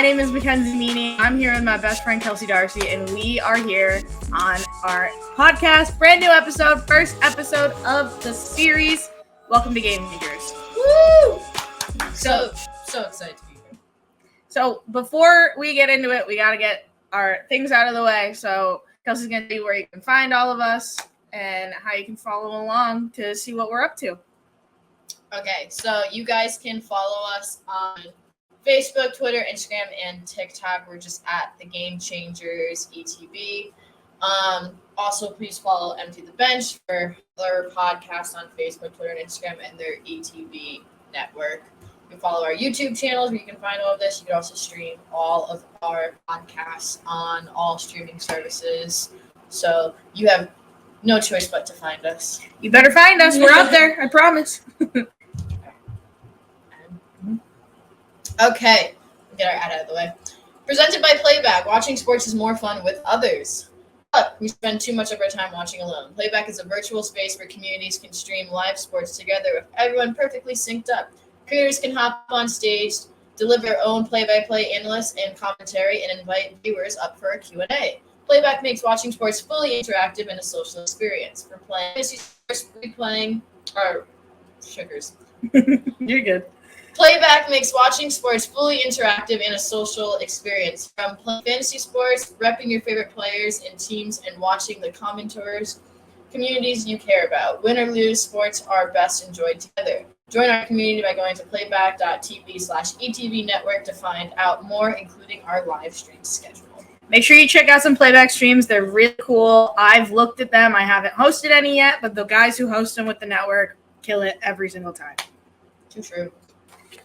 name is Mackenzie Meaney. I'm here with my best friend Kelsey Darcy, and we are here on our podcast. Brand new episode, first episode of the series. Welcome to Game Changers. Woo! So excited to be here. So before we get into it, we got to get our things out of the way. So Kelsey's going to tell you where you can find all of us and how you can follow along to see what we're up to. Okay, so you guys can follow us on Facebook, Twitter, Instagram, and TikTok. We're just at the Game Changers ETB. Also, please follow Empty the Bench for their podcast on Facebook, Twitter, and Instagram, and their ETB network. You can follow our YouTube channels where you can find all of this. You can also stream all of our podcasts on all streaming services. So you have no choice but to find us. You better find us. We're out there. I promise. Okay, get our ad out of the way. Presented by Playback. Watching sports is more fun with others. But we spend too much of our time watching alone. Playback is a virtual space where communities can stream live sports together with everyone perfectly synced up. Creators can hop on stage, deliver their own play-by-play analysts and commentary, and invite viewers up for a Q&A. Playback makes watching sports fully interactive and a social experience. For playing fantasy sports, replaying our sugars. You're good. Playback makes watching sports fully interactive and a social experience. From playing fantasy sports, repping your favorite players and teams, and watching the commenters, communities you care about. Win or lose, sports are best enjoyed together. Join our community by going to playback.tv/ETV network to find out more, including our live stream schedule. Make sure you check out some Playback streams. They're really cool. I've looked at them. I haven't hosted any yet, but the guys who host them with the network kill it every single time. Too true.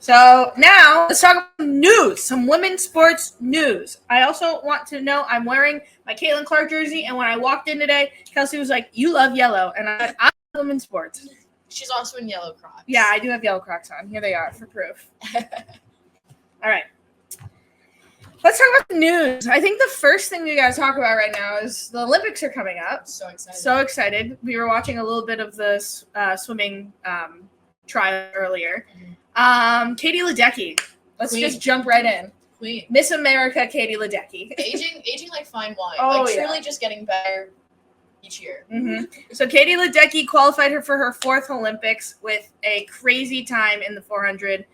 So now let's talk about news, some women's sports news. I also want to know I'm wearing my Caitlin Clark jersey, and when I walked in today, Kelsey was like, "You love yellow," and I said, "I love women's sports." She's also in yellow Crocs. Yeah, I do have yellow Crocs on. Here they are for proof. All right. Let's talk about the news. I think the first thing we got to talk about right now is the Olympics are coming up. So excited. So excited. We were watching a little bit of the swimming trial earlier. Katie Ledecky. Let's Queen. just jump right in. Queen. Miss America, Katie Ledecky. Aging like fine wine. Oh, like yeah. truly just getting better each year. Mm-hmm. So Katie Ledecky qualified her for her fourth Olympics with a crazy time in the 400.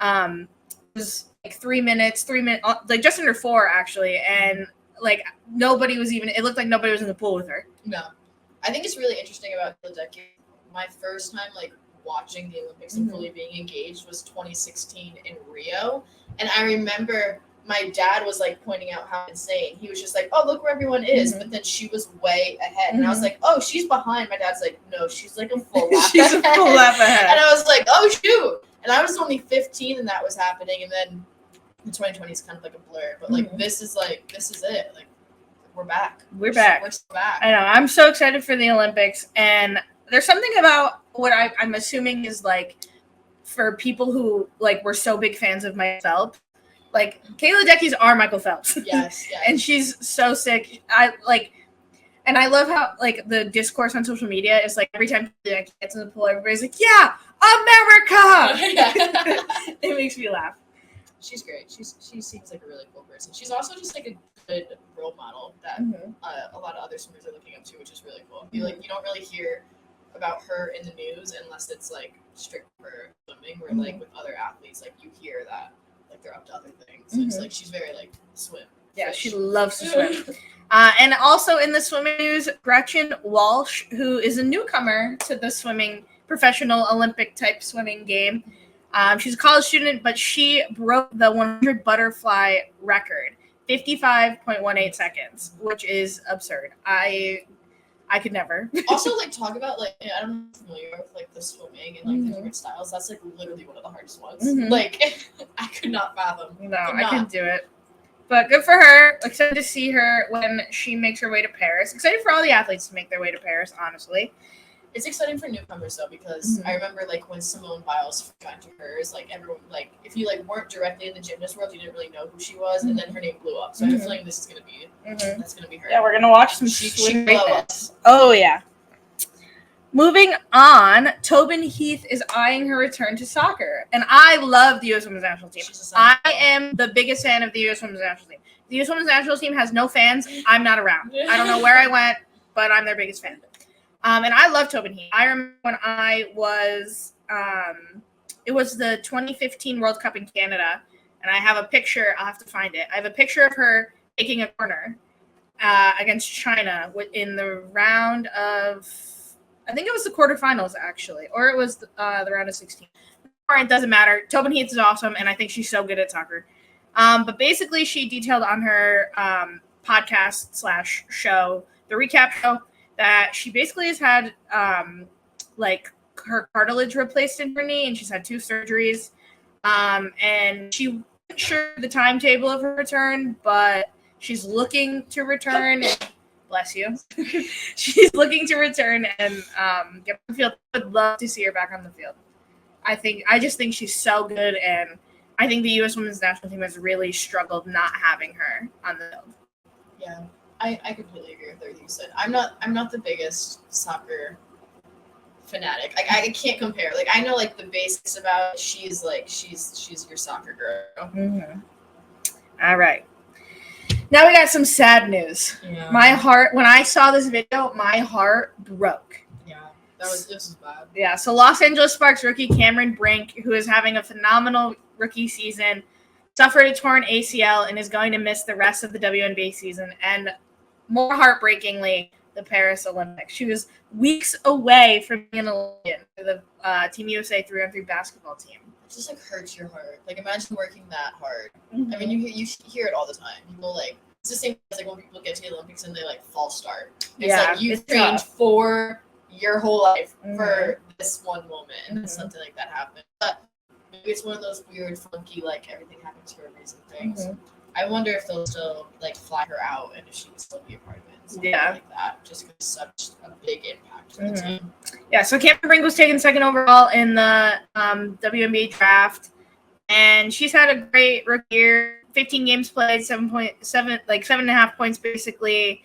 It was like 3 minutes, like just under 4 actually, and like nobody was even. It looked like nobody was in the pool with her. No, I think it's really interesting about Ledecky. My first time like watching the Olympics and fully being engaged was 2016 in Rio, and I remember my dad was like pointing out how insane. He was just like, "Oh, look where everyone is," but then she was way ahead, and I was like, "Oh, she's behind." My dad's like, "No, she's like a full lap She's ahead." a full lap ahead. And I was like, "Oh shoot!" And I was only 15, and that was happening, and then 2020 is kind of like a blur, but like this is it. Like we're back. We're back. We're still back. I know. I'm so excited for the Olympics, and there's something about what I'm assuming is like for people who like were so big fans of myself. Like Kayla Ledecky's are Michael Phelps. Yes. And she's so sick. And I love how like the discourse on social media is like every time Ledecky gets in the pool, everybody's like, "Yeah, America!" It makes me laugh. She's great. She seems like a really cool person. She's also just like a good role model that a lot of other swimmers are looking up to, which is really cool. You don't really hear about her in the news unless it's like strict for swimming, where like with other athletes, like you hear that like they're up to other things. So it's like she's very like swim. Yeah, she loves to swim. And also in the swimming news, Gretchen Walsh, who is a newcomer to the swimming professional Olympic type swimming game. She's a college student, but she broke the 100 butterfly record, 55.18 seconds, which is absurd. I could never. Also, like talk about like I don't know if you're familiar with like the swimming and like the different styles. That's like literally one of the hardest ones. Like I could not fathom. No, I couldn't do it. But good for her. Excited to see her when she makes her way to Paris. Excited for all the athletes to make their way to Paris, honestly. It's exciting for newcomers though, because I remember like when Simone Biles got to hers, like everyone like if you like weren't directly in the gymnast world, you didn't really know who she was, and then her name blew up. So I have a feeling this is gonna be that's gonna be her. Yeah, we're gonna watch some she sweet blew greatness. Oh yeah. Moving on, Tobin Heath is eyeing her return to soccer. And I love the U.S. Women's National Team. I am the biggest fan of the U.S. Women's National Team. The U.S. Women's National Team has no fans. I'm not around. I don't know where I went, but I'm their biggest fan. And I love Tobin Heath. I remember when I was it was the 2015 World Cup in Canada, and I have a picture. I'll have to find it. I have a picture of her taking a corner against China in the round of, I think it was the quarterfinals, actually, or it was the round of 16. It doesn't matter. Tobin Heath is awesome, and I think she's so good at soccer. But basically, she detailed on her podcast/show, the recap show, that she basically has had like her cartilage replaced in her knee, and she's had 2 surgeries. And she wasn't sure the timetable of her return, but she's looking to return. And, bless you. She's looking to return and get on the field. I would love to see her back on the field. I just think she's so good, and I think the U.S. Women's National Team has really struggled not having her on the field. Yeah, I completely agree with everything you said. I'm not the biggest soccer fanatic. I can't compare. Like, I know like the basics about it. She's your soccer girl. Mm-hmm. All right. Now we got some sad news. Yeah. My heart, when I saw this video, my heart broke. Yeah, this is bad. Yeah, so Los Angeles Sparks rookie Cameron Brink, who is having a phenomenal rookie season, suffered a torn ACL and is going to miss the rest of the WNBA season. And more heartbreakingly, the Paris Olympics. She was weeks away from being an Olympian for the Team USA 3-on-3 basketball team. It just like hurts your heart. Like, imagine working that hard. Mm-hmm. I mean, you hear it all the time. People like, it's the same as like when people get to the Olympics and they like false start. It's like you've trained for your whole life for this one moment, and then something like that happened. But maybe it's one of those weird, funky, like everything happens for a reason things. Mm-hmm. I wonder if they'll still like fly her out and if she would still be a part of it. Something like that, just because it's such a big impact for the team. Yeah, so Cameron Brink was taken 2nd overall in the WNBA draft, and she's had a great rookie year. 15 games played, 7.5 points basically,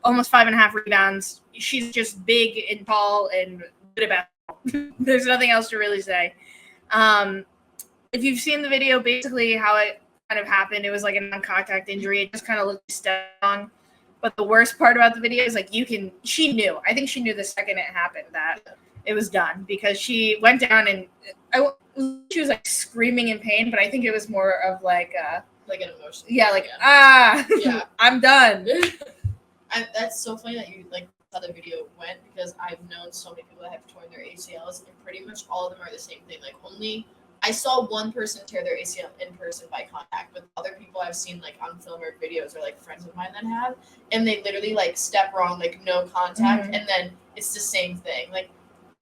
almost 5.5 rebounds. She's just big and tall and good at basketball. There's nothing else to really say. If you've seen the video, basically how it kind of happened, it was like a non-contact injury. It just kind of looked strong. But the worst part about the video is she knew. I think she knew the second it happened that it was done, because she went down and she was like screaming in pain. But I think it was more of like an emotion. Yeah, yeah. I'm done. That's so funny that you like how the video went, because I've known so many people that have torn their ACLs, and pretty much all of them are the same thing. Like, only I saw one person tear their ACL in person by contact, but other people I've seen like on film or videos, or like friends of mine that have, and they literally like step wrong, like no contact, and then it's the same thing. Like,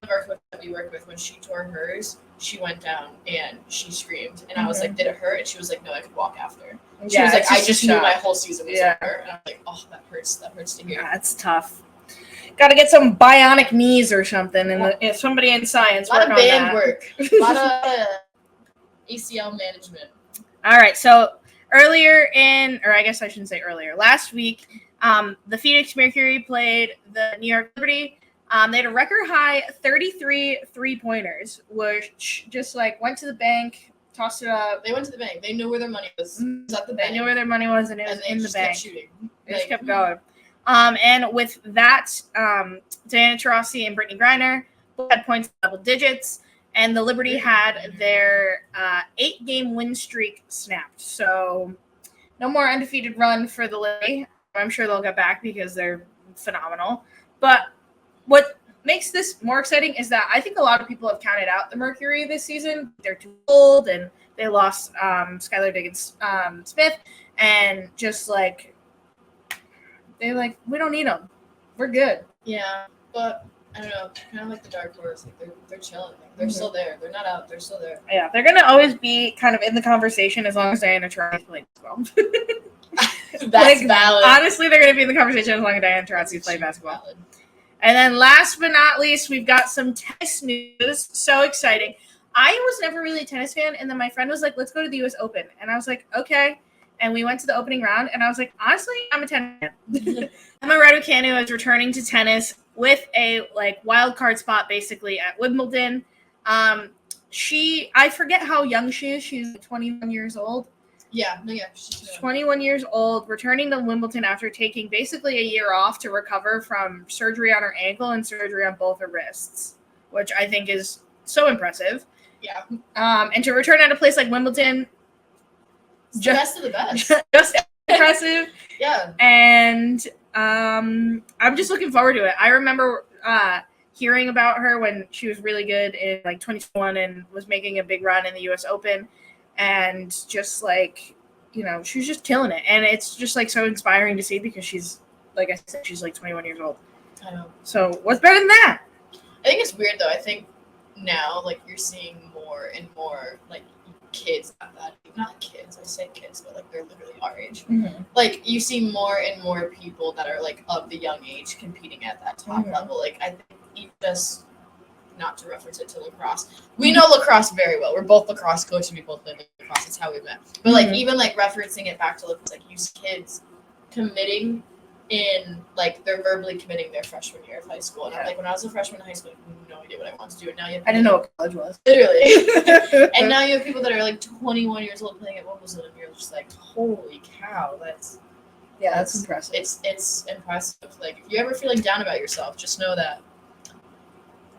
the coach that we worked with, when she tore hers, she went down and she screamed, and I was like, "Did it hurt?" And she was like, "No, I could walk after." She was like, "I just knew my whole season was over," and I'm like, "Oh, that hurts. That hurts to hear." Yeah, it's tough. Got to get some bionic knees or something, and if somebody in science a lot of band work, a lot of ACL management. All right, so last week, the Phoenix Mercury played the New York Liberty. They had a record high 33 3-pointers, which just like went to the bank, tossed it up. They went to the bank. They knew where their money was. It was at the bank. They knew where their money was, and it was in the bank. Kept shooting. They just kept going. And with that, Diana Taurasi and Brittany Griner both had points in double digits, and the Liberty had their 8-game win streak snapped. So no more undefeated run for the Liberty. I'm sure they'll get back because they're phenomenal. But what makes this more exciting is that I think a lot of people have counted out the Mercury this season. They're too old, and they lost Skylar Diggins-Smith, and just like we don't need them. We're good. Yeah, but I don't know, kind of like the dark horse. Like they're chilling. Like, they're still there. They're not out. They're still there. Yeah, they're gonna always be kind of in the conversation as long as Diana Taurasi plays well. That's valid. Honestly, they're gonna be in the conversation as long as Diana Taurasi plays basketball. Valid. And then last but not least, we've got some tennis news. So exciting. I was never really a tennis fan, and then my friend was like, "Let's go to the US Open," and I was like, "Okay." And we went to the opening round, and I was like, honestly, I'm a tennis fan. Emma Raducanu is returning to tennis with a like wild card spot basically at Wimbledon. I forget how young she is. She's 21 years old. She's 21 years old, returning to Wimbledon after taking basically a year off to recover from surgery on her ankle and surgery on both her wrists, which I think is so impressive. Yeah. And to return at a place like Wimbledon, the best of the best. Just impressive. Yeah. And I'm just looking forward to it. I remember hearing about her when she was really good in like 2021 and was making a big run in the US Open. And just like, she was just killing it. And it's just like so inspiring to see because she's, like I said, she's like 21 years old. I know. So what's better than that? I think it's weird though. I think now like you're seeing more and more like kids not kids, I say kids, but like they're literally our age. Mm-hmm. Like you see more and more people that are like of the young age competing at that top level. Like I think even just not to reference it to lacrosse. We know lacrosse very well. We're both lacrosse coaches. We both play lacrosse. That's how we met. But like even like referencing it back to lacrosse, like you see kids committing in like they're verbally committing their freshman year of high school. And I'm like when I was a freshman in high school, I had no idea what I wanted to do. And now you have I didn't know what college was. Literally. And now you have people that are like 21 years old playing at Wimbledon, and you're just like, holy cow, that's impressive. It's impressive. Like if you ever feeling down about yourself, just know that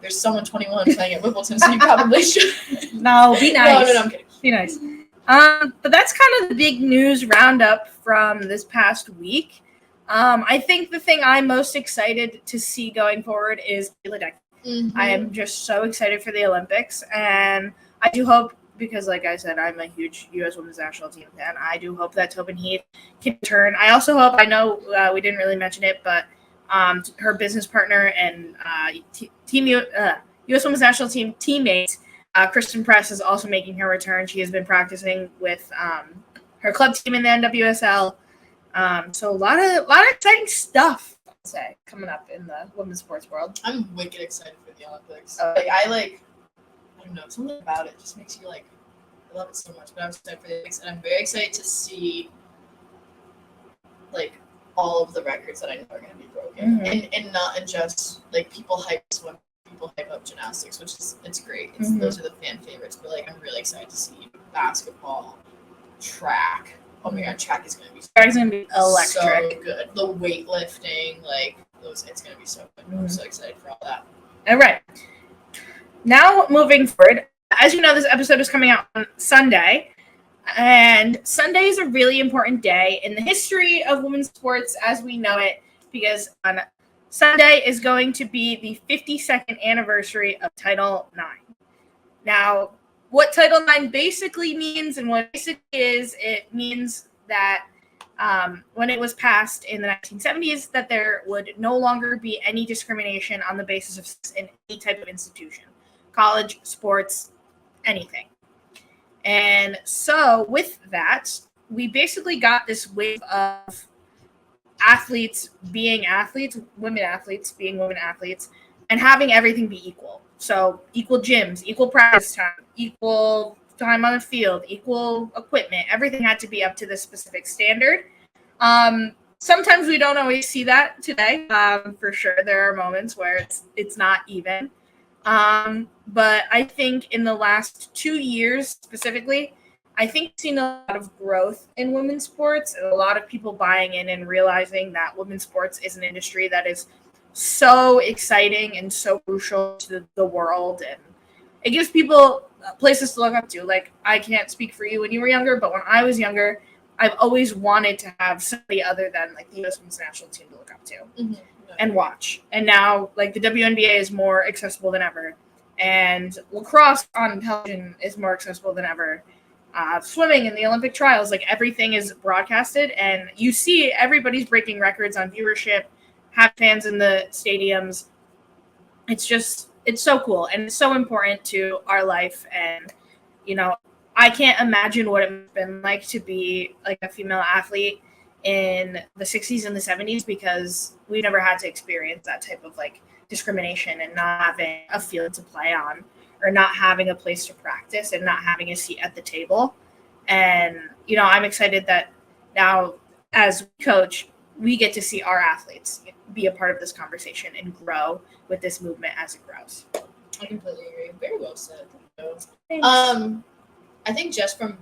there's someone 21 playing at Wimbledon, so you probably should. No, be nice. No, I'm kidding. Be nice. But that's kind of the big news roundup from this past week. I think the thing I'm most excited to see going forward is Ledecky. Mm-hmm. I am just so excited for the Olympics, and I do hope, because like I said, I'm a huge U.S. Women's National Team fan. I do hope that Tobin Heath can return. I also hope, I know we didn't really mention it, but her business partner and U.S. Women's National Team teammate, Kristen Press, is also making her return. She has been practicing with her club team in the NWSL. So a lot of exciting stuff, I'd say, coming up in the women's sports world. I'm wicked excited for the Olympics. Oh. I don't know, something about it just makes you like, I love it so much. But I'm excited for the Olympics, and I'm very excited to see like all of the records that I know are going to be broken, and not just like people hype swim, people hype up gymnastics, which is it's great. Those are the fan favorites. But like I'm really excited to see basketball, track. Oh my god, track is going to be electric. So good. The weightlifting, like those, it's going to be so good. I'm so excited for all that. All right. Now moving forward, as you know, this episode is coming out on Sunday, and Sunday is a really important day in the history of women's sports as we know it, because on Sunday is going to be the 52nd anniversary of Title IX. Now, what Title IX basically means and what it basically is, it means that when it was passed in the 1970s, that there would no longer be any discrimination on the basis of sex in any type of institution, college, sports, anything. And so with that, we basically got this wave of athletes being athletes, women athletes being women athletes, and having everything be equal. So equal gyms, equal practice time, equal time on the field, equal equipment. Everything had to be up to this specific standard. Sometimes we don't always see that today. For sure, there are moments where it's not even. But I think in the last 2 years specifically, I think we've seen a lot of growth in women's sports and a lot of people buying in and realizing that women's sports is an industry that is so exciting and so crucial to the world, and it gives people places to look up to. Like, I can't speak for you when you were younger, but when I was younger, I've always wanted to have somebody other than like the U.S. Women's National Team to look up to and watch. And now, like, the WNBA is more accessible than ever, and lacrosse on television is more accessible than ever. Swimming in the Olympic trials, like, everything is broadcasted, and you see everybody's breaking records on viewership, have fans in the stadiums. It's so cool, and it's so important to our life. And, you know, I can't imagine what it's been like to be like a female athlete in the 60s and the 70s, because we never had to experience that type of like discrimination and not having a field to play on, or not having a place to practice, and not having a seat at the table. And, you know, I'm excited that now, as we coach, we get to see our athletes be a part of this conversation and grow with this movement as it grows. I completely agree. Very well said. Thanks. I think just from,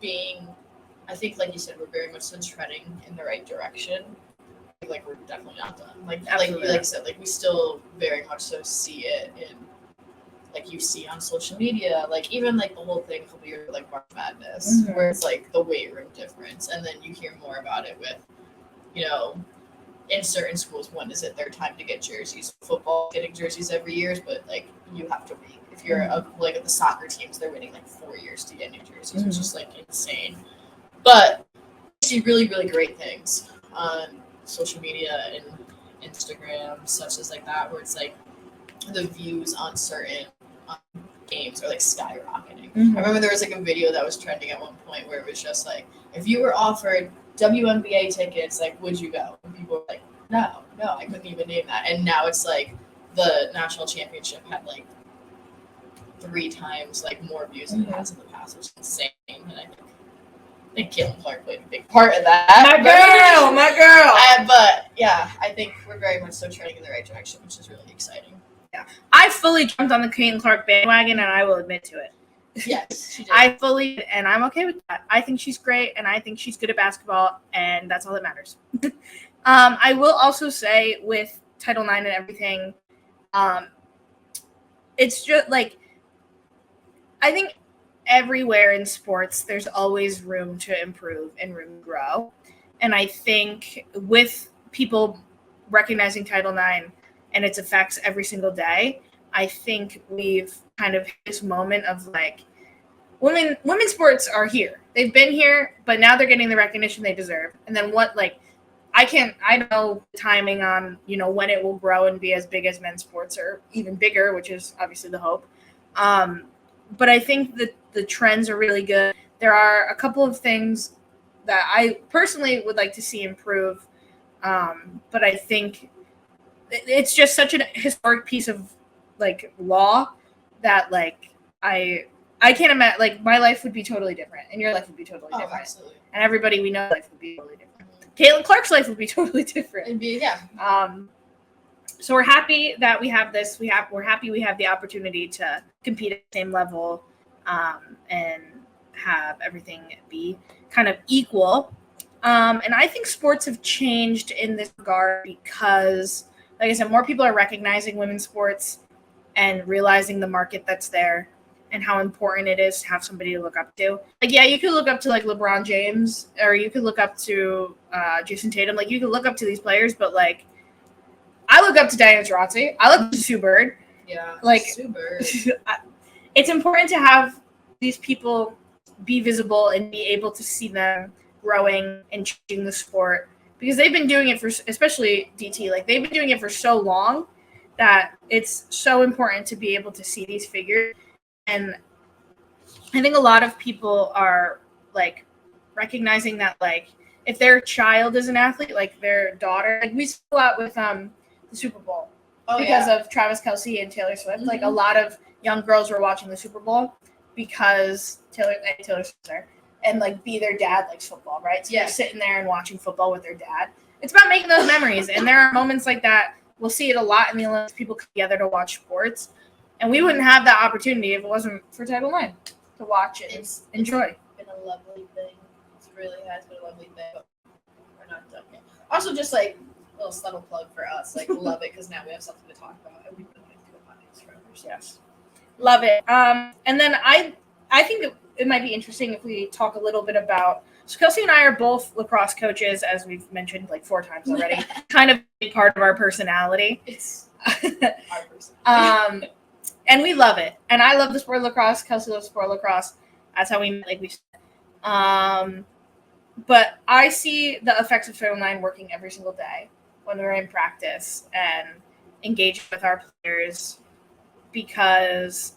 being, I think, like you said, we're very much so treading in the right direction. Like, we're definitely not done. Like I said, like, we still very much so see it in, like, you see on social media, like, even, like, the whole thing a couple years, like, March Madness, where it's, like, the weight room difference, and then you hear more about it with, in certain schools, when is it their time to get jerseys? Football getting jerseys every year, but, like, you have to wait. If you're, like, at the soccer teams, they're waiting, like, 4 years to get new jerseys, which is, like, insane. But I see really, really great things on social media and Instagram, such as, like, that, where it's, like, the views on certain games are, like, skyrocketing. I remember there was, like, a video that was trending at one point where it was just, like, if you were offered WNBA tickets, like, would you go? And people were like, no, I couldn't even name that. And now it's, like, the national championship had, like, 3 times, like, more views than it has in the past, which is insane. And I think Caitlin Clark played a big part of that. My girl. But, yeah, I think we're very much so trending in the right direction, which is really exciting. Yeah, I fully jumped on the Caitlin Clark bandwagon, and I will admit to it. Yes, she did. I fully, and I'm okay with that. I think she's great, and I think she's good at basketball, and that's all that matters. I will also say with Title IX and everything, it's just like, I think everywhere in sports, there's always room to improve and room to grow. And I think with people recognizing Title IX and its effects every single day, I think we've kind of hit this moment of, like, women's sports are here. They've been here, but now they're getting the recognition they deserve. And then I don't know the timing on, when it will grow and be as big as men's sports or even bigger, which is obviously the hope. But I think that the trends are really good. There are a couple of things that I personally would like to see improve. But I think it's just such a historic piece of, like, law that, like, I can't imagine, like, my life would be totally different and your life would be totally different. Absolutely. And everybody we know life would be totally different. Caitlin Clark's life would be totally different. It'd be, yeah. So we're happy that we have this. We're happy we have the opportunity to compete at the same level, and have everything be kind of equal. And I think sports have changed in this regard because, like I said, more people are recognizing women's sports and realizing the market that's there and how important it is to have somebody to look up to. Like, yeah, you could look up to, like, LeBron James, or you could look up to Jason Tatum. Like, you could look up to these players, but, like, I look up to Diana Taurasi. I look up to Sue Bird. Yeah, like, Sue Bird. It's important to have these people be visible and be able to see them growing and changing the sport, because they've been doing it for, especially DT, like, they've been doing it for so long that it's so important to be able to see these figures. And I think a lot of people are, like, recognizing that, like, if their child is an athlete, like their daughter, like, we saw out with the Super Bowl because of Travis Kelce and Taylor Swift. Like, a lot of young girls were watching the Super Bowl because Taylor Swift's there, and, like, their dad likes football, right? So they're sitting there and watching football with their dad. It's about making those memories, and there are moments like that. We'll see it a lot in the Olympics. People come together to watch sports. And we wouldn't have that opportunity if it wasn't for Title IX to watch it and enjoy. It's been a lovely thing. It really has been a lovely thing. But we're not done yet. Also, just, like, a little subtle plug for us. Like, love it because now we have something to talk about. And we've been wanting to do a podcast forever. So. Yes. Love it. And then I think it might be interesting if we talk a little bit about, so Kelsey and I are both lacrosse coaches, as we've mentioned, like, 4 times already. Kind of a part of our personality. It's our personality. And we love it. And I love the sport of lacrosse. Kelsey loves the sport of lacrosse. That's how we met, like we said. But I see the effects of Title IX working every single day when we're in practice and engaging with our players, because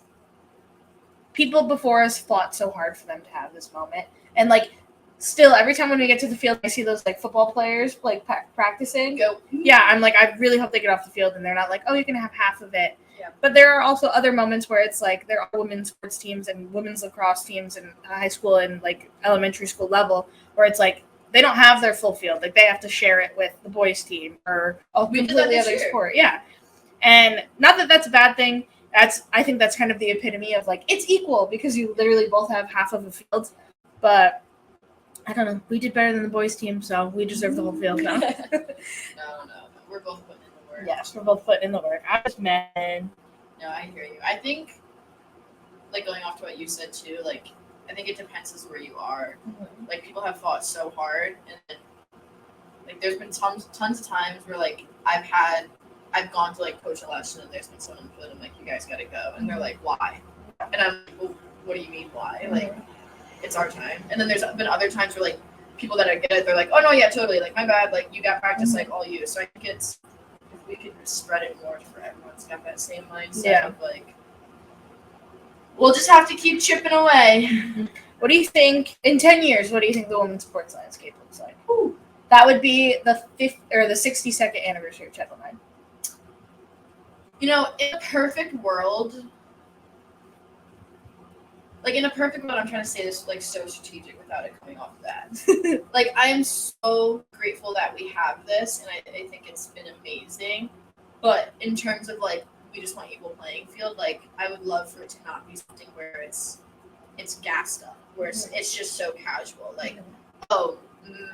people before us fought so hard for them to have this moment. And, like, still, every time when we get to the field, I see those, like, football players, like, practicing. Yeah, I'm like, I really hope they get off the field and they're not like, oh, you can have half of it. Yeah. But there are also other moments where it's like there are women's sports teams and women's lacrosse teams in high school and, like, elementary school level where it's like they don't have their full field. Like they have to share it with the boys team or a completely other sport. Yeah. And not that that's a bad thing. I think that's kind of the epitome of like, it's equal because you literally both have half of a field. But I don't know. We did better than the boys team, so we deserve the whole field now. No. We're both putting in the work. Yes, we're both putting in the work. I was mad. No, I hear you. I think, like, going off to what you said, too, like, I think it depends as where you are. Mm-hmm. Like, people have fought so hard, and, like, there's been tons of times where, like, I've gone to, like, coach a lesson, and there's been someone on the field, I'm like, you guys gotta go. And they're like, why? And I'm like, well, what do you mean, why? Like, it's our time. And then there's been other times where, like, people that get it, they're like, oh, no, yeah, totally. Like, my bad. Like, you got practice, like, all you. So I think if we could spread it more for everyone's got that same mindset of, like, we'll just have to keep chipping away. What do you think, in 10 years, what do you think the women's sports landscape looks like? Ooh. That would be the 62nd anniversary of Title IX. You know, in a perfect world, I'm trying to say this, like, so strategic without it coming off that. Like, I am so grateful that we have this, and I think it's been amazing. But in terms of, like, we just want equal playing field, like, I would love for it to not be something where it's gassed up, where it's just so casual. Like, oh,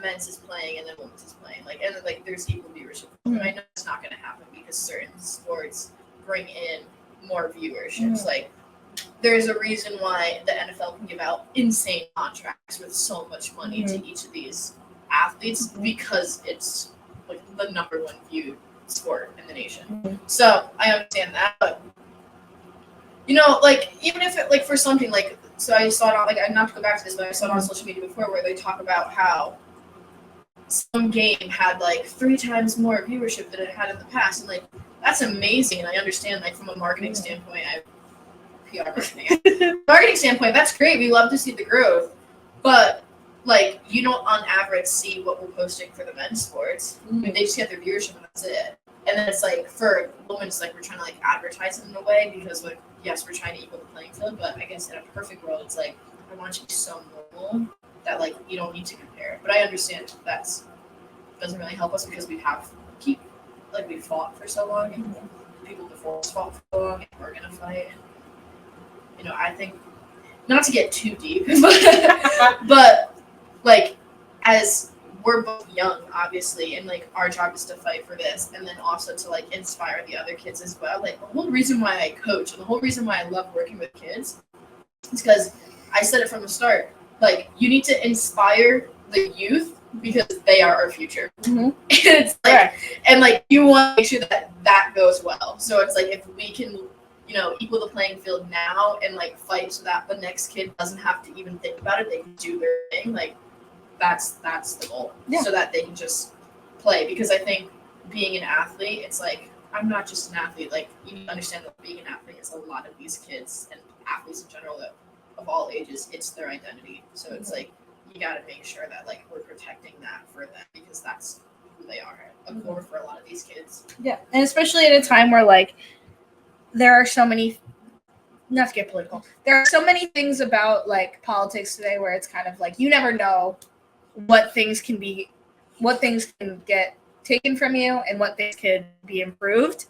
men's is playing and then women's is playing. Like, and then, like, there's equal viewership. And I know it's not going to happen because certain sports bring in more viewerships. Like, there's a reason why the NFL can give out insane contracts with so much money to each of these athletes because it's, like, the number one viewed sport in the nation. So I understand that, but, you know, like, even if it, like, for something like, so I saw it on, like, not to go back to this, but I saw it on social media before where they talk about how some game had, like, 3 times more viewership than it had in the past, and, like, that's amazing. And I understand, like, from a marketing standpoint, marketing standpoint, that's great. We love to see the growth, but, like, you don't on average see what we're posting for the men's sports. I mean, they just get their viewership and that's it. And then it's like for women's, like, we're trying to, like, advertise it in a way because, like, yes, we're trying to equal the playing field, but I guess in a perfect world, it's like I want you to be so normal that, like, you don't need to compare. But I understand that doesn't really help us because we fought for so long, and people before us fought for so long, and we're gonna fight. And, you know, I think not to get too deep, but like, as we're both young, obviously, and, like, our job is to fight for this, and then also to, like, inspire the other kids as well. Like, the whole reason why I coach and the whole reason why I love working with kids is because I said it from the start. Like, you need to inspire the youth because they are our future. And it's like, and, like, you want to make sure that goes well. So it's like, if we can, you know, equal the playing field now and, like, fight so that the next kid doesn't have to even think about it, they can do their thing. Like, that's the goal, so that they can just play. Because I think being an athlete, it's like, I'm not just an athlete. Like, you need to understand that being an athlete is a lot of these kids and athletes in general that of all ages, it's their identity. So it's like, you got to make sure that, like, we're protecting that for them because that's who they are at the core for a lot of these kids. Yeah, and especially at a time where, like, there are so many, not to get political, there are so many things about, like, politics today where it's kind of like you never know what things can get taken from you and what things could be improved.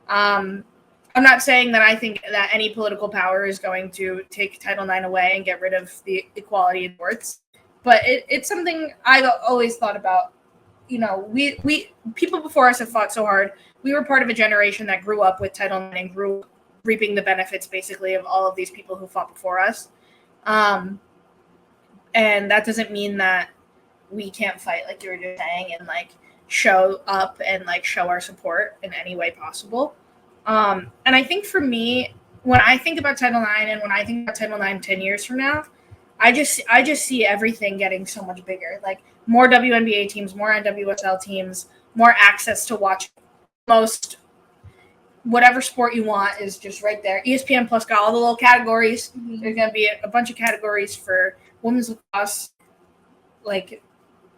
I'm not saying that I think that any political power is going to take Title IX away and get rid of the equality in sports, but it's something I've always thought about. You know, we people before us have fought so hard. We were part of a generation that grew up with Title IX and grew reaping the benefits, basically, of all of these people who fought before us. And that doesn't mean that we can't fight, like you were just saying, and, like, show up and, like, show our support in any way possible. And I think for me, when I think about Title IX and when I think about Title IX 10 years from now, I just see everything getting so much bigger. Like, more WNBA teams, more NWSL teams, more access to watch most whatever sport you want is just right there. ESPN Plus got all the little categories. There's going to be a bunch of categories for women's lacrosse, like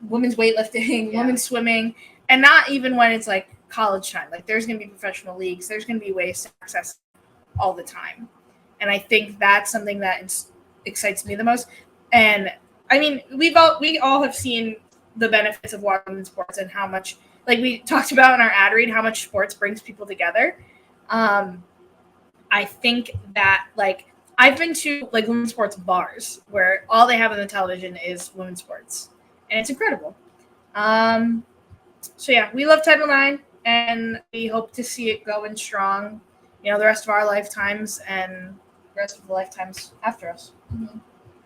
women's weightlifting, women's swimming, and not even when it's, like, college time. Like, there's going to be professional leagues. There's going to be ways to access all the time. And I think that's something that excites me the most. And I mean, we all have seen the benefits of watching sports and how much, like we talked about in our ad read, how much sports brings people together. I think that, like, I've been to, like, women's sports bars where all they have on the television is women's sports, and it's incredible. So yeah, we love Title IX, and we hope to see it going strong, the rest of our lifetimes and the rest of the lifetimes after us. Mm-hmm.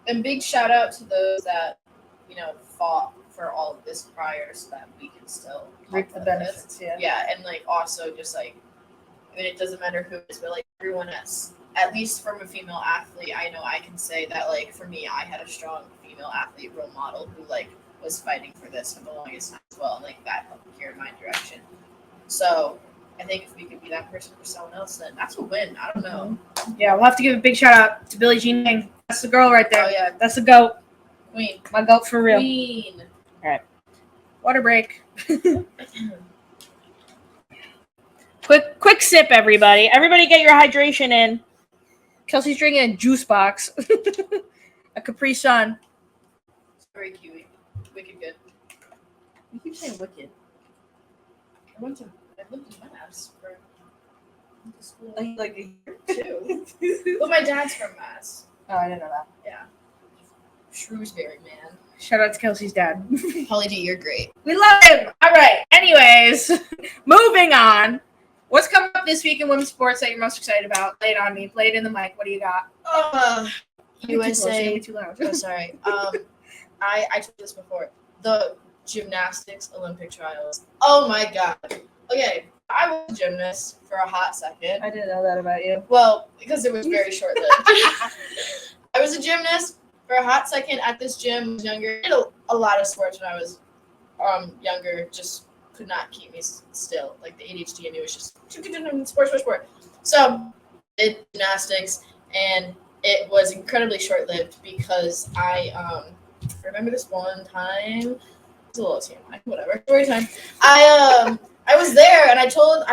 And big shout out to those that, fought for all of this prior so that we can still reap the benefits. Yeah, and like also just like, I mean, it doesn't matter who it is, but like everyone has, at least from a female athlete, I know I can say that, like, for me, I had a strong female athlete role model who like was fighting for this for the longest time as well, and like that helped carry my direction. So I think if we could be that person for someone else, then that's a win. I don't know. Yeah, we'll have to give a big shout out to Billie Jean King. That's the girl right there. Oh yeah, that's the goat. Queen. My goat for real. Queen. All right. Water break. Quick sip, everybody. Everybody get your hydration in. Kelsey's drinking a juice box. A Capri Sun. Very cute. Wicked good. You keep saying wicked. I lived in Mass for school. Like a year? Too. But my dad's from Mass. Oh, I didn't know that. Yeah. Shrewsbury, man. Shout out to Kelsey's dad. Holly D, you're great. We love him. All right. Anyways, moving on. What's coming up this week in women's sports that you're most excited about? Lay it on me. Play it in the mic. What do you got? USA. Too loud. Oh, sorry. I told this before. The gymnastics Olympic trials. Oh my god. Okay, I was a gymnast for a hot second. I didn't know that about you. Well, because it was very short-lived. I was a gymnast for a hot second at this gym. I was younger. I did a lot of sports when I was younger. Just could not keep me still. Like the ADHD in me was just sport. So I did gymnastics, and it was incredibly short-lived because I remember this one time. It's a little TMI, whatever. Story time. I was there, and I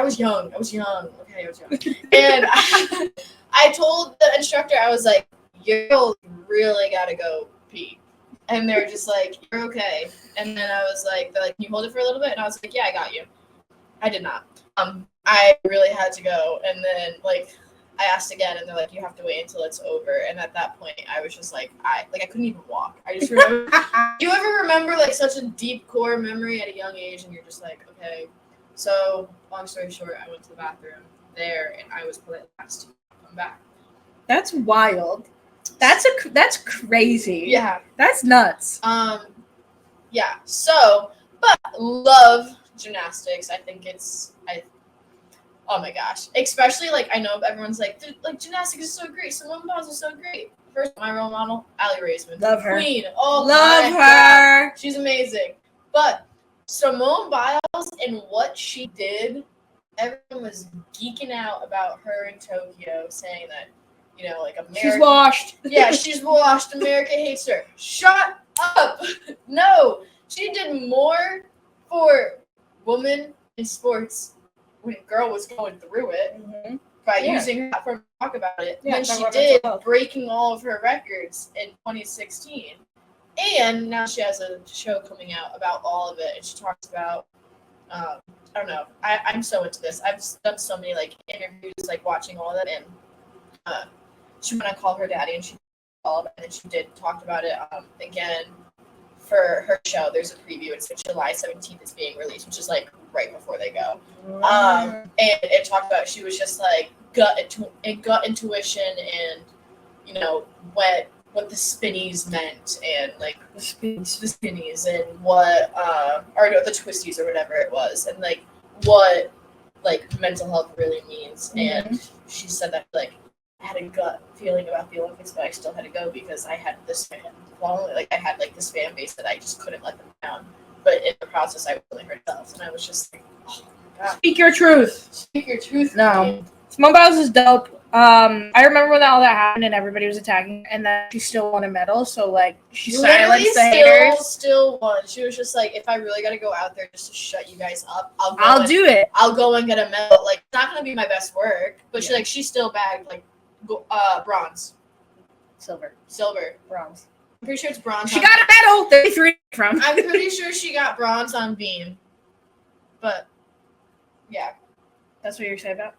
was young. Okay, I was young. And I told the instructor, I was like, you really gotta go pee. And they were just like, you're okay. And then I was like, they're like, can you hold it for a little bit? And I was like, yeah, I got you. I did not. I really had to go. And then, like, I asked again, and they're like, you have to wait until it's over. And at that point, I was just like, I couldn't even walk. I just remember. Do you ever remember, like, such a deep core memory at a young age, and you're just like, okay. So, long story short, I went to the bathroom there, and I was polite last to come back. That's wild. That's crazy. Yeah. That's nuts. Yeah. So, but love gymnastics. I think oh my gosh. Especially, like, I know everyone's like gymnastics is so great. Simone Biles is so great. First, my role model, Allie Raisman. Love her. Queen. Oh, love her. God. She's amazing. But Simone Biles and what she did, everyone was geeking out about her in Tokyo, saying that, like, America. She's washed. Yeah, she's washed. America hates her. Shut up. No, she did more for women in sports when a girl was going through it by using her platform to talk about it than she did breaking all of her records in 2016. And now she has a show coming out about all of it, and she talks about, I don't know, I'm so into this. I've done so many, like, interviews, like, watching all of it, and she went on Call Her Daddy, and she called, and then she talked about it again for her show. There's a preview. It's July 17th is being released, which is, like, right before they go. And it talked about, she was just, like, gut intuition and, what the spinnies meant, and, like, the spinnies and what or no, the twisties or whatever it was, and, like, what, like, mental health really means. And she said that, like, I had a gut feeling about the Olympics, but I still had to go because I had this fan following. Like, I had, like, this fan base that I just couldn't let them down. But in the process, I was really hurt myself, and I was just like, oh my god. Speak your truth. Speak your truth. No. Simone Biles is dope. I remember when all that happened and everybody was attacking, and then she still won a medal. So, like, she silenced the haters. Still won. She was just like, if I really got to go out there just to shut you guys up, I'll do it. I'll go and get a medal. Like, it's not gonna be my best work, but she still bagged, like, bronze, silver, bronze. pretty sure it's bronze. She got a medal. 33 from. I'm pretty sure she got bronze on beam. But yeah, That's what you're excited about?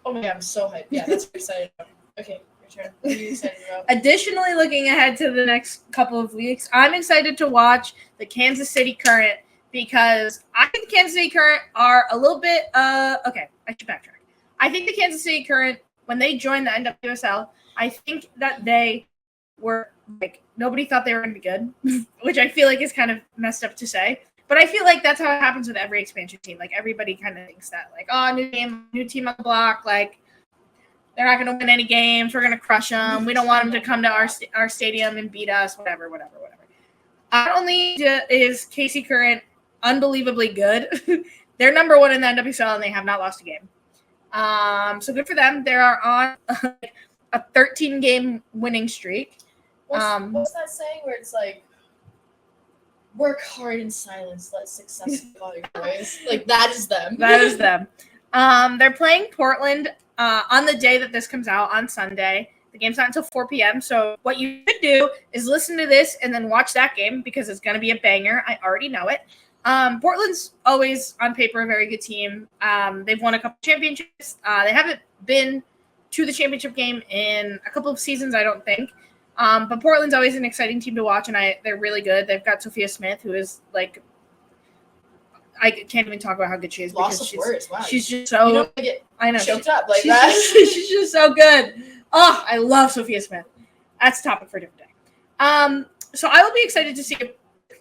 oh my god, I'm so hyped. Yeah, that's what I'm excited about. Okay, your turn. What are you excited about? Additionally, looking ahead to the next couple of weeks, I'm excited to watch the Kansas City Current because I think the Kansas City Current are a little bit okay, I should backtrack. I think the Kansas City Current, when they joined the NWSL, I think that they were like nobody thought they were going to be good, which I feel like is kind of messed up to say. But I feel like that's how it happens with every expansion team. Like everybody kind of thinks that, like, oh, new team on the block, like they're not going to win any games. We're going to crush them. We don't want them to come to our stadium and beat us. Whatever. Not only is KC Current unbelievably good, they're number one in the NWSL and they have not lost a game. So good for them. They are on a 13-game winning streak. What's that saying where it's like, work hard in silence, let success follow your voice? Like, that is them. That is them. They're playing Portland on the day that this comes out on Sunday. The game's not until 4 p.m. So what you could do is listen to this and then watch that game because it's going to be a banger. I already know it. Portland's always, on paper, a very good team. They've won a couple championships. They haven't been to the championship game in a couple of seasons, I don't think. But Portland's always an exciting team to watch, and they're really good. They've got Sophia Smith, who is like, I can't even talk about how good she is. Loss of words. Wow. She's just so. You don't get I know. choked up like she's that. she's just so good. Oh, I love Sophia Smith. That's a topic for a different day. So I will be excited to see if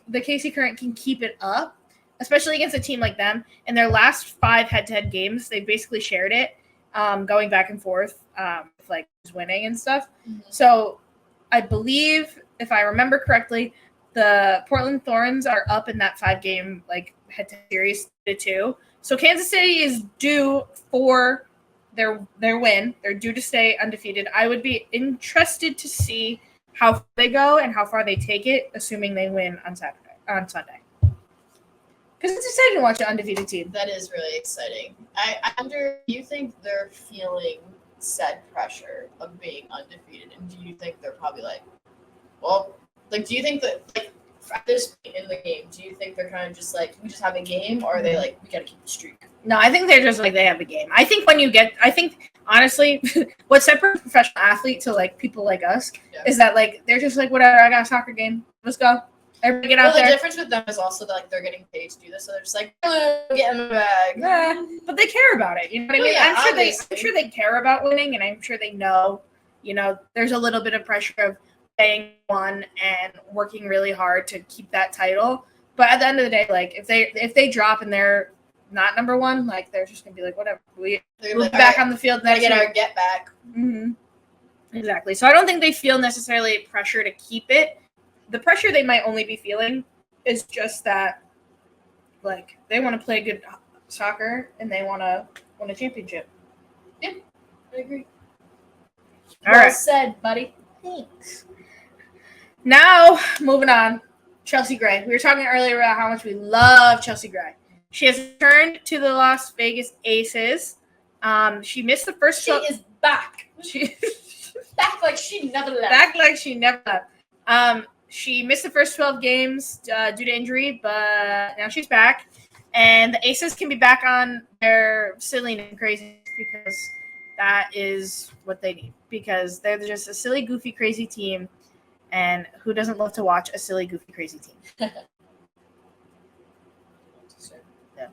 the KC Current can keep it up, especially against a team like them. In their last 5 head-to-head games, they basically shared it, going back and forth, with like winning and stuff. Mm-hmm. So I believe, if I remember correctly, the Portland Thorns are up in that 5-game like head-to-head series 2-2. So Kansas City is due for their win. They're due to stay undefeated. I would be interested to see how far they go and how far they take it, assuming they win on Sunday. Because it's exciting to watch an undefeated team. That is really exciting. I wonder, do you think they're feeling said pressure of being undefeated, and do you think they're probably like, well, like, do you think that, like, at this point in the game, do you think they're kind of just like, we just have a game, or are they like, we gotta keep the streak? No, I think they're just like, they have a game. I think honestly, what separates a professional athlete to like people like us is that like they're just like, whatever, I got a soccer game, let's go. Everybody get out there. The difference with them is also that like they're getting paid to do this, so they're just like, get in the bag. Yeah, but they care about it. You know what I mean? Yeah, I'm sure they care about winning, and I'm sure they know. You know, there's a little bit of pressure of staying one and working really hard to keep that title. But at the end of the day, like if they drop and they're not number one, like they're just gonna be like, whatever. We'll be back on the field next get week. Our get back. Mm-hmm. Exactly. So I don't think they feel necessarily pressure to keep it. The pressure they might only be feeling is just that, like, they want to play good soccer and they want to win a championship. Yeah, I agree. All right. Said, buddy. Thanks. Now, moving on. Chelsea Gray. We were talking earlier about how much we love Chelsea Gray. She has returned to the Las Vegas Aces. She missed the first. She is back. She's back like she never left. Back like she never left. She missed the first 12 games due to injury, but now she's back. And the Aces can be back on their silly and crazy because that is what they need. Because they're just a silly, goofy, crazy team. And who doesn't love to watch a silly, goofy, crazy team? Yeah.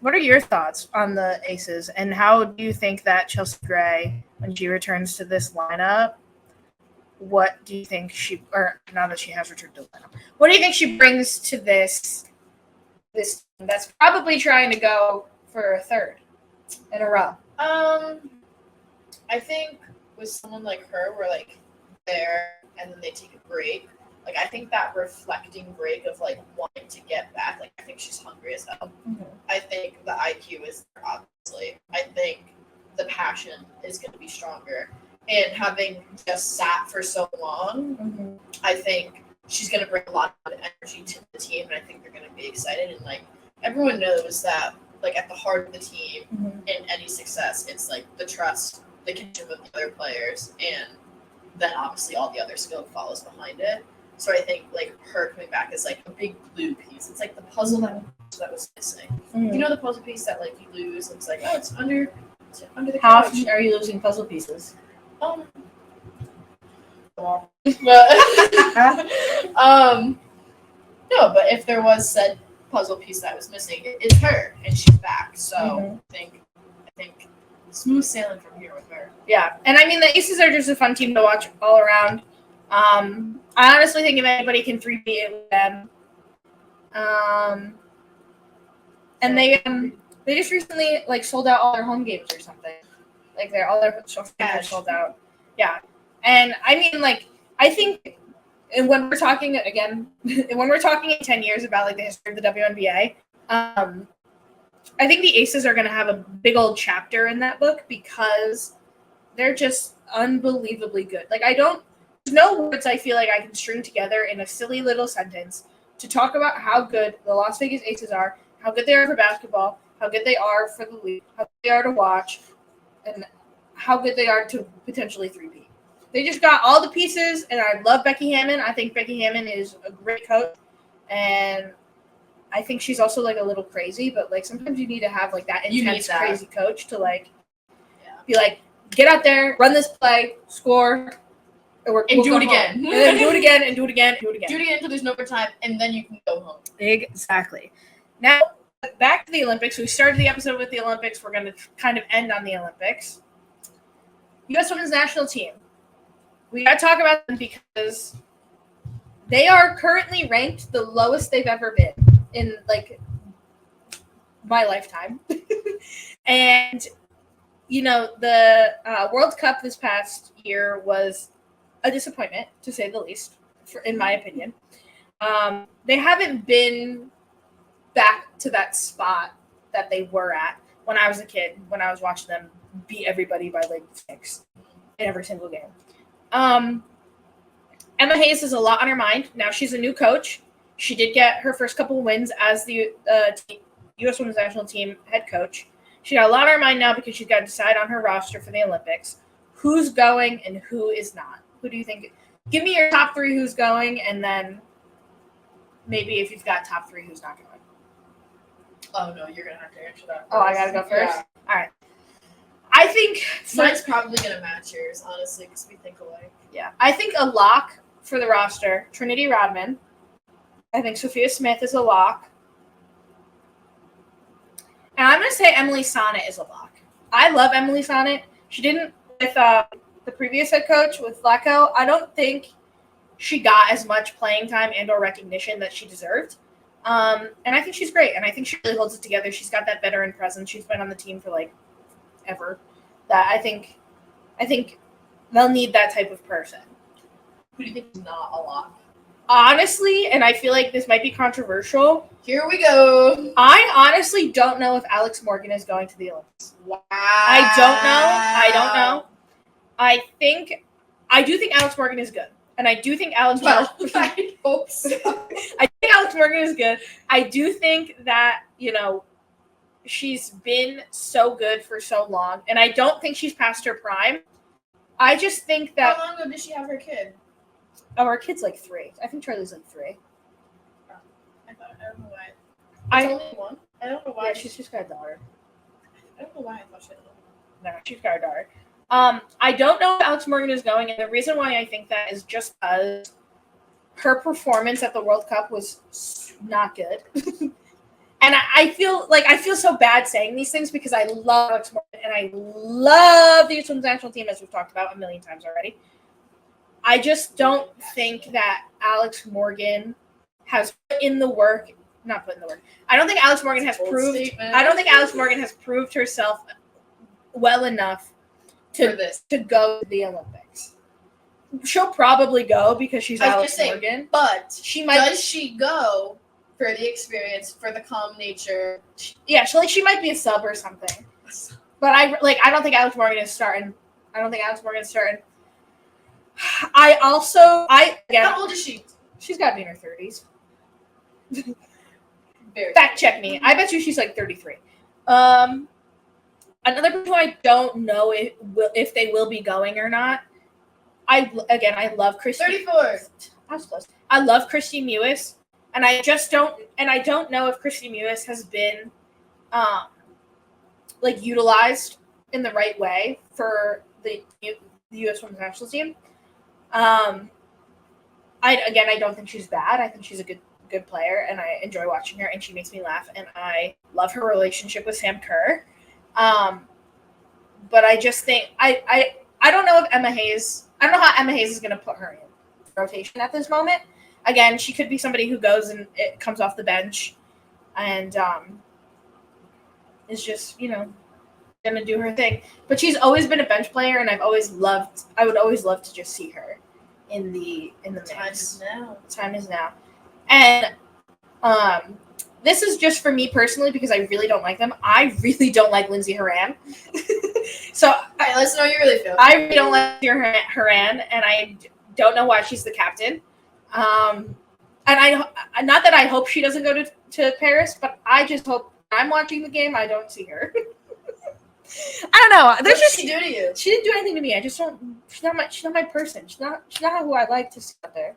What are your thoughts on the Aces? And how do you think that Chelsea Gray, when she returns to this lineup, what do you think or now that she has returned to the lineup, what do you think she brings to this team that's probably trying to go for a third in a row? I think with someone like her, we're like there and then they take a break. Like, I think that reflecting break of like wanting to get back, like, I think she's hungry as hell. Mm-hmm. I think the IQ is there, obviously. I think the passion is going to be stronger. And having just sat for so long, mm-hmm. I think she's going to bring a lot of energy to the team, and I think they're going to be excited. And, like, everyone knows that, like, at the heart of the team, mm-hmm. in any success, it's, like, the trust, the connection with the other players. And then obviously all the other skill follows behind it. So I think like her coming back is like a big blue piece. It's like the puzzle that was missing. You know the puzzle piece that like you lose. It's like, oh, it's under the How couch. often are you losing puzzle pieces? But no, but if there was said puzzle piece that was missing, it's her, and she's back. So I think smooth sailing from here with her. Yeah, and I mean the Aces are just a fun team to watch all around. I honestly think if anybody can 3-peat it with them. And they just recently like sold out all their home games or something. Like all their games are sold out. Yeah, and I mean like I think when we're talking again, when we're talking in 10 years about like the history of the WNBA, I think the Aces are going to have a big old chapter in that book because they're just unbelievably good. Like there's no words I feel like I can string together in a silly little sentence to talk about how good the Las Vegas Aces are, how good they are for basketball, how good they are for the league, how good they are to watch, and how good they are to potentially 3-peat. They just got all the pieces, and I love Becky Hammon. I think Becky Hammon is a great coach, and I think she's also like a little crazy, but like sometimes you need to have like that intense, crazy coach to like be like, get out there, run this play, score, and do it again. And then do it again, and do it again, do it again. Do it again until there's no more time, and then you can go home. Exactly. Now, back to the Olympics. We started the episode with the Olympics. We're going to kind of end on the Olympics. U.S. Women's National Team. We got to talk about them because they are currently ranked the lowest they've ever been in, like, my lifetime. And, you know, the World Cup this past year was a disappointment, to say the least, in my opinion. They haven't been back to that spot that they were at when I was a kid, when I was watching them beat everybody by, like, 6 in every single game. Emma Hayes has a lot on her mind. Now she's a new coach. She did get her first couple of wins as the U.S. Women's National Team head coach. She got a lot on her mind now because she's got to decide on her roster for the Olympics. Who's going and who is not? Who do you think? Give me your top 3 who's going, and then maybe if you've got top 3 who's not going. Oh, no, you're going to have to answer that first. Oh, I got to go first? Yeah. All right. I think mine's probably going to match yours, honestly, because we think alike. Yeah. I think a lock for the roster, Trinity Rodman. I think Sophia Smith is a lock. And I'm going to say Emily Sonnet is a lock. I love Emily Sonnet. She didn't with the previous head coach, with Flacco. I don't think she got as much playing time and or recognition that she deserved. And I think she's great. And I think she really holds it together. She's got that veteran presence. She's been on the team for, like, ever. That I think they'll need that type of person. Who do you think is not a lock? Honestly, and I feel like this might be controversial. Here we go. I honestly don't know if Alex Morgan is going to the Olympics. Wow. I don't know. I do think Alex Morgan is good. And I do think Alex I hope so. I think Alex Morgan is good. I do think that, you know, she's been so good for so long, and I don't think she's past her prime. I just think that. How long ago did she have her kid? Oh, her kid's like 3. I think Charlie's like 3. I don't know why. It's only one. I don't know why. Yeah, she's just got a daughter. I don't know why I thought she had one. No, she's got a daughter. I don't know if Alex Morgan is going, and the reason why I think that is just because her performance at the World Cup was not good. And I feel so bad saying these things because I love Alex Morgan and I love the U.S. Women's National Team, as we've talked about a million times already. I just don't think that Alex Morgan has put in the work. Not put in the work. I don't think Alex Morgan has proved. I don't think Alex Morgan has proved herself well enough to go to the Olympics. She'll probably go because she's Alex Morgan, but she might. Does she go for the experience, for the calm nature? Yeah, she might be a sub or something. But I don't think Alex Morgan is starting. How old is she? She's got to be in her 30s. Fact check me. I bet you she's like 33. Another person I don't know if they will be going or not I love Christy. 34. I was close. I love Christy Mewis, and I don't know if Christy Mewis has been, utilized in the right way for the U.S. Women's National Team. I don't think she's bad. I think she's a good player, and I enjoy watching her, and she makes me laugh, and I love her relationship with Sam Kerr. But I just think I don't know if Emma Hayes. I don't know how Emma Hayes is going to put her in rotation at this moment. Again, she could be somebody who goes and it comes off the bench, and is just going to do her thing. But she's always been a bench player, and I would always love to just see her in the mix. Time is now. And this is just for me personally because I really don't like them. I really don't like Lindsey Horan. So all right, let's know how you really feel. I really don't like Horan, and I don't know why she's the captain. And not that I hope she doesn't go to Paris, but I just hope when I'm watching the game I don't see her. I don't know. What did she do to you? She didn't do anything to me. I just don't. She's not my person. She's not who I like to see out there.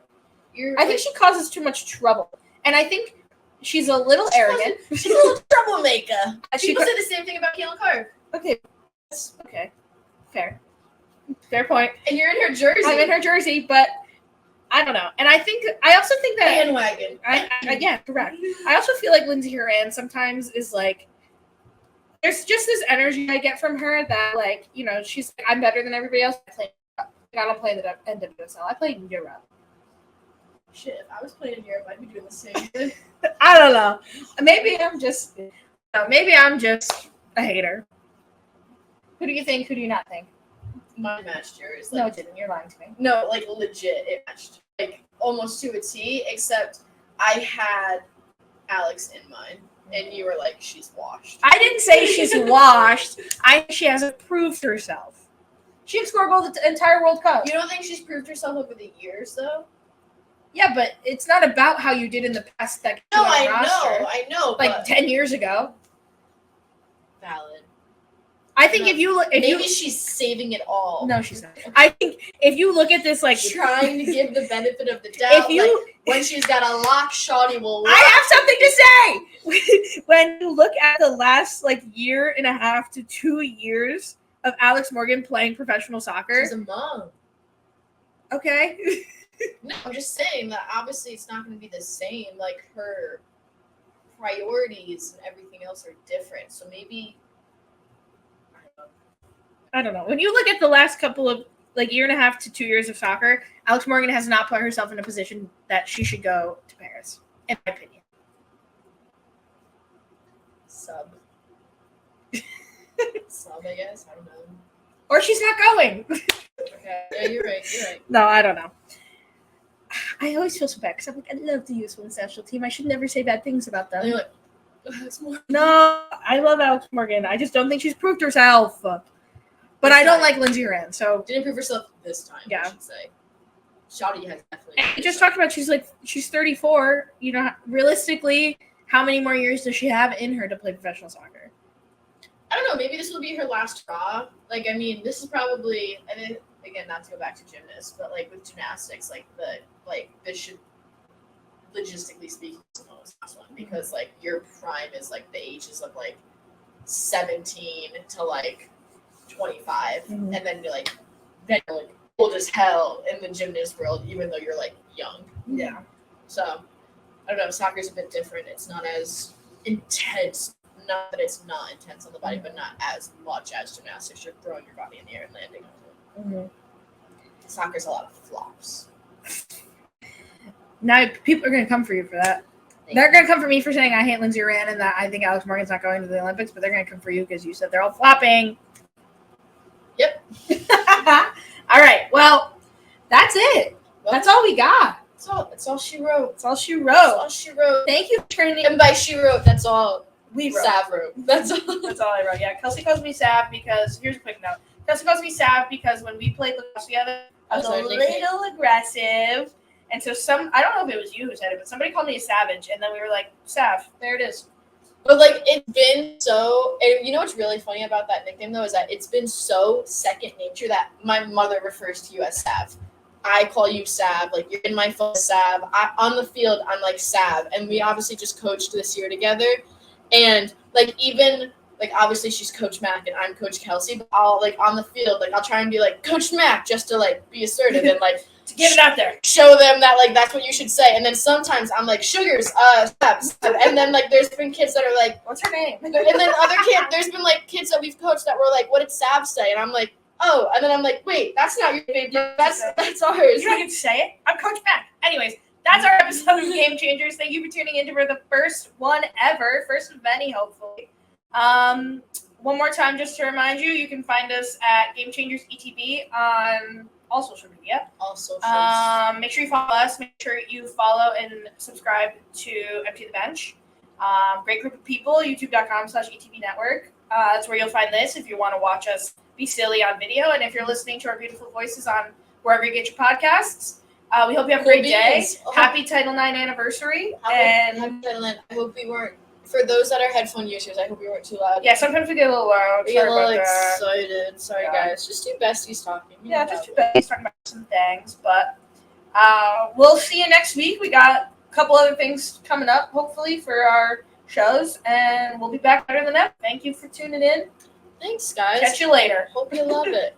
I think she causes too much trouble, and I think she's a little arrogant. She's a little troublemaker. People say the same thing about Kayla Clark. Okay. Fair point. And you're in her jersey. I'm in her jersey, but I don't know. And I also think that bandwagon. Yeah, correct. I also feel like Lindsey Horan sometimes is like, there's just this energy I get from her that she's like, I'm better than everybody else. I don't play in the NWSL. I play in Europe. Shit, if I was playing in Europe, I'd be doing the same thing. I don't know. Maybe I'm just a hater. Who do you think? Who do you not think? Mine matched yours. No, it didn't. You're lying to me. No, legit, it matched. Almost to a T, except I had Alex in mind, and you were like, she's washed. I didn't say she's washed. She hasn't proved herself. She didn't score a goal the entire World Cup. You don't think she's proved herself over the years, though? Yeah, but it's not about how you did in the past. No, I know. Like 10 years ago. Valid. I think maybe she's saving it all. No, she's not. I think if you look at this, trying to give the benefit of the doubt, when she's got a lock, Shawty will. I have something to say. When you look at the last year and a half to 2 years of Alex Morgan playing professional soccer, she's a mom. Okay. No, I'm just saying that obviously it's not going to be the same. Her priorities and everything else are different. So maybe. I don't know. When you look at the last couple of year and a half to 2 years of soccer, Alex Morgan has not put herself in a position that she should go to Paris, in my opinion. Sub, I guess. I don't know. Or she's not going. Okay. Yeah, you're right. No, I don't know. I always feel so bad because I'm like, I love the U.S. Women's National Team. I should never say bad things about them. And you're like, Alex Morgan. No, I love Alex Morgan. I just don't think she's proved herself. But I don't like Lindsey Horan, so didn't prove herself this time. Yeah, I should say. Shawty has definitely. We just talked about she's 34. Realistically, how many more years does she have in her to play professional soccer? I don't know. Maybe this will be her last draw. This is probably. I mean, again, not to go back to gymnasts, but with gymnastics, this should, logistically speaking, is the last one because your prime is the ages of 17 to 25, and then you're then you're old as hell in the gymnast world, even though you're young. Yeah. So I don't know. Soccer's a bit different. It's not as intense. Not that it's not intense on the body, but not as much as gymnastics. You're throwing your body in the air and landing on it. Mm-hmm. Soccer's a lot of flops. Now people are going to come for you for that. They're going to come for me for saying I hate Lindsey Horan and that I think Alex Morgan's not going to the Olympics, but they're going to come for you because you said they're all flopping. Yep. All right. Well, that's it. That's all we got. That's all she wrote. That's all she wrote. Thank you, Trinity. And by she wrote, that's all we wrote. Sav wrote. That's all. That's all I wrote. Yeah. Kelsey calls me Sav because here's a quick note. Kelsey calls me Sav because when we played lacrosse together, I was a little aggressive. And so I don't know if it was you who said it, but somebody called me a savage, and then we were like, Sav, there it is. But like it's been so, and you know what's really funny about that nickname though is that it's been so second nature that my mother refers to you as Sav. I call you Sav, like you're in my phone, Sav. On the field, I'm like Sav, and we obviously just coached this year together, and like even like obviously she's Coach Mac and I'm Coach Kelsey, but I'll like on the field, like I'll try and be like Coach Mac just to like be assertive and like To get it out there. show them that like that's what you should say. And then sometimes I'm like Sugars, Sav, and then like there's been kids that are like, What's her name? and then other kids, there's been like kids that we've coached that were like, what did Sav say? And I'm like, oh, and then I'm like, wait, that's not your name, that's ours. You can say it. I'm Coach Mac. Anyways, that's our episode of Game Changers. Thank you for tuning in for the first one ever, first of many, hopefully. One more time, just to remind you, you can find us at Game Changers ETB on all social media. All socials. Make sure you follow us. Make sure you follow and subscribe to Empty the Bench. Great group of people. YouTube.com/ETB Network. That's where you'll find this if you want to watch us be silly on video. And if you're listening to our beautiful voices on wherever you get your podcasts, we hope you have a great day. Happy Title IX anniversary. Happy Title IX. I hope we weren't, for those that are headphone users, I hope we weren't too loud. Yeah, sometimes we get a little loud. We get a little excited. Sorry, guys. Just two besties talking. Yeah, just two besties talking about some things. But we'll see you next week. We got a couple other things coming up, hopefully, for our shows. And we'll be back better than ever. Thank you for tuning in. Thanks, guys. Catch you later. Hope you love it.